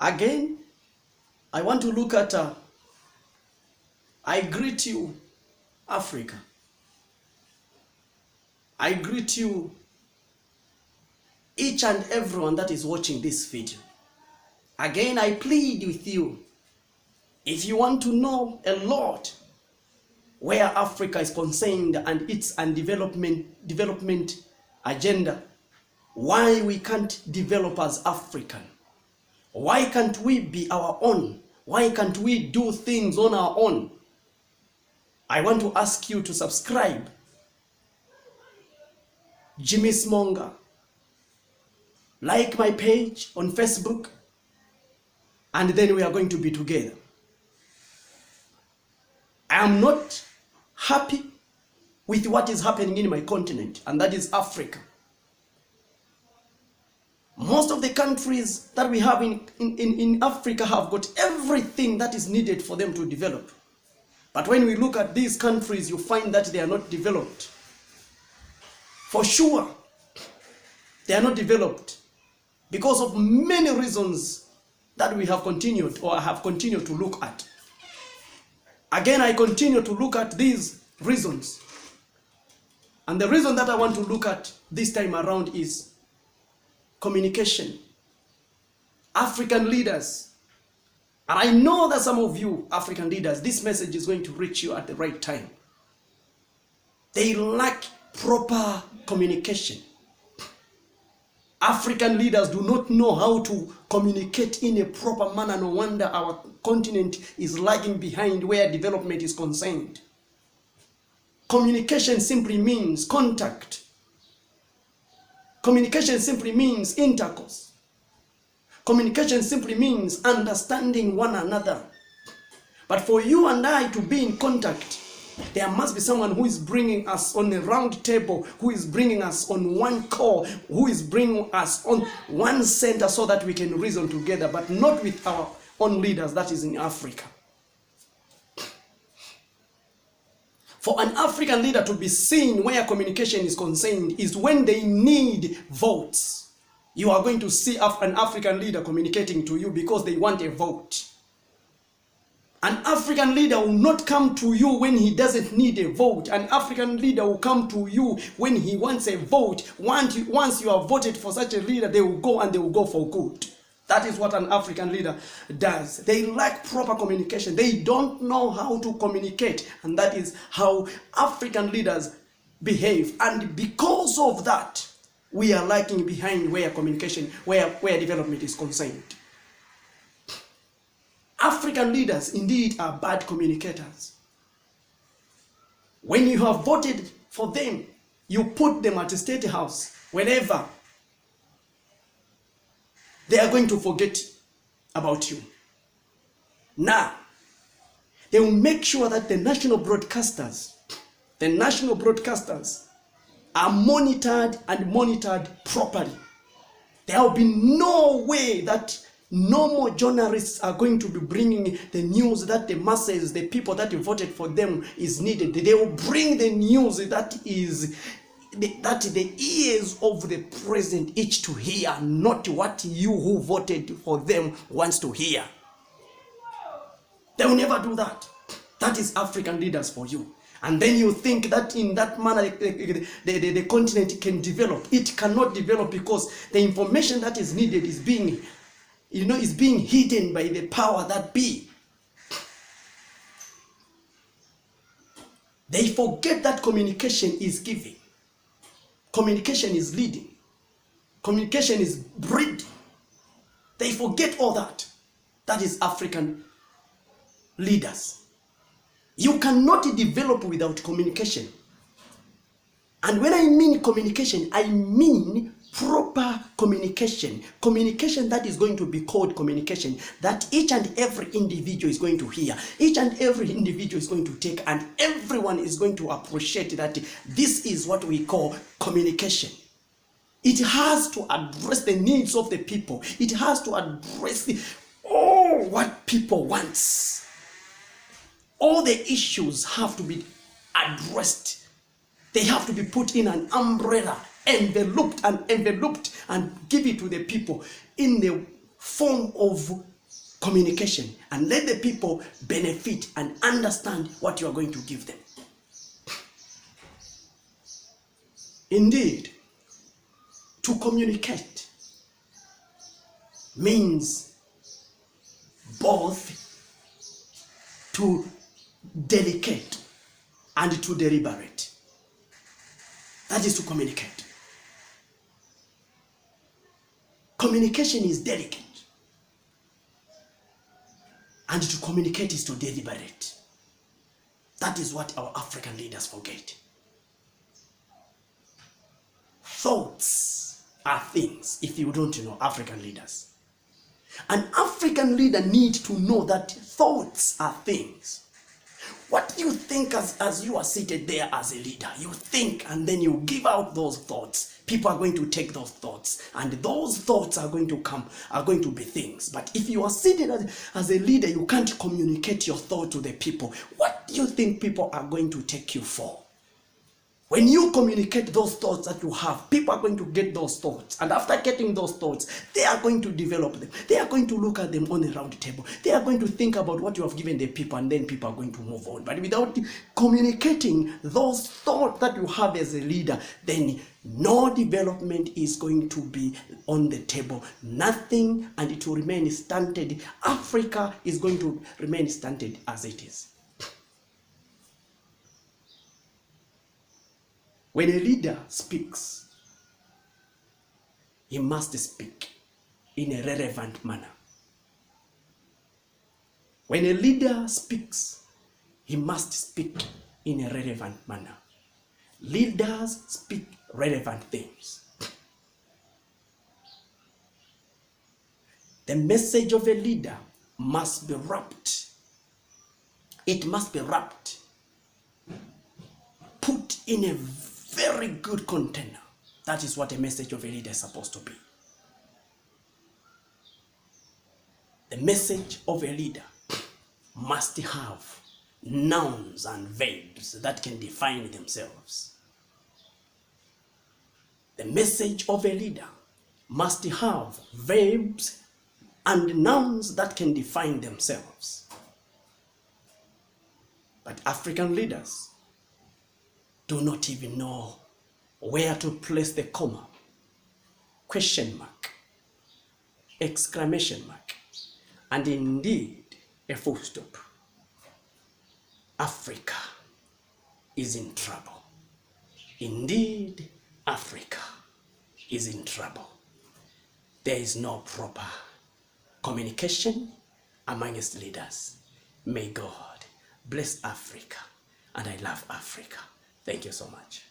Again, I want to look at, I greet you, Africa. I greet you, each and everyone that is watching this video. Again, I plead with you, if you want to know a lot where Africa is concerned and its development agenda, why we can't develop as African, why can't we be our own, why can't we do things on our own, I want to ask you to subscribe Jimmy Smonga, like my page on Facebook, and then we are going to be together. I am not happy with what is happening in my continent, and that is Africa. Most of the countries that we have in Africa have got everything that is needed for them to develop. But when we look at these countries, you find that they are not developed. For sure, they are not developed because of many reasons that we have continued or have continued to look at. Again, I continue to look at these reasons. And the reason that I want to look at this time around is communication. African leaders. And I know that some of you African leaders, this message is going to reach you at the right time. They lack proper communication. African leaders do not know how to communicate in a proper manner. No wonder our continent is lagging behind where development is concerned. Communication simply means contact. Communication simply means intercourse. Communication simply means understanding one another. But for you and I to be in contact, there must be someone who is bringing us on a round table, who is bringing us on one call, who is bringing us on one center so that we can reason together, but not with our own leaders, that is in Africa. For an African leader to be seen where communication is concerned is when they need votes. You are going to see an African leader communicating to you because they want a vote. An African leader will not come to you when he doesn't need a vote. An African leader will come to you when he wants a vote. Once you have voted for such a leader, they will go and they will go for good. That is what an African leader does. They lack proper communication. They don't know how to communicate. And that is how African leaders behave. And because of that, we are lagging behind where communication, where development is concerned. African leaders indeed are bad communicators. When you have voted for them, you put them at the state house, wherever, they are going to forget about you. Now, they will make sure that the national broadcasters are monitored properly. There will be no way that normal journalists are going to be bringing the news that the masses, the people that voted for them is needed. They will bring the news that the ears of the president itch to hear, not what you who voted for them wants to hear. They will never do that. That is African leaders for you. And then you think that in that manner the continent can develop. It cannot develop because the information that is needed is being hidden by the power that be. They forget that communication is giving. Communication is leading. Communication is breeding. They forget all that. That is African leaders. You cannot develop without communication. And when I mean communication, I mean proper communication. Communication that is going to be called communication, that each and every individual is going to hear, each and every individual is going to take, and everyone is going to appreciate that this is what we call communication. It has to address the needs of the people. It has to address what people want. All the issues have to be addressed. They have to be put in an umbrella, enveloped and give it to the people in the form of communication and let the people benefit and understand what you are going to give them. Indeed, to communicate means both to delegate and to deliberate. That is to communicate. Communication is delicate, and to communicate is to deliberate. That is what our African leaders forget. Thoughts are things, if you don't know African leaders. An African leader needs to know that thoughts are things. What you think as you are seated there as a leader, you think and then you give out those thoughts. People are going to take those thoughts, and those thoughts are going to be things. But if you are seated as a leader, you can't communicate your thought to the people. What do you think people are going to take you for? When you communicate those thoughts that you have, people are going to get those thoughts. And after getting those thoughts, they are going to develop them. They are going to look at them on a round table. They are going to think about what you have given the people, and then people are going to move on. But without communicating those thoughts that you have as a leader, then no development is going to be on the table. Nothing, and it will remain stunted. Africa is going to remain stunted as it is. When a leader speaks, he must speak in a relevant manner. When a leader speaks, he must speak in a relevant manner. Leaders speak relevant things. The message of a leader must be wrapped. It must be wrapped, put in a very good container. That is what a message of a leader is supposed to be. The message of a leader must have nouns and verbs that can define themselves. The message of a leader must have verbs and nouns that can define themselves. But African leaders do not even know where to place the comma, question mark, exclamation mark, and indeed a full stop. Africa is in trouble. Indeed, Africa is in trouble. There is no proper communication amongst leaders. May God bless Africa, and I love Africa. Thank you so much.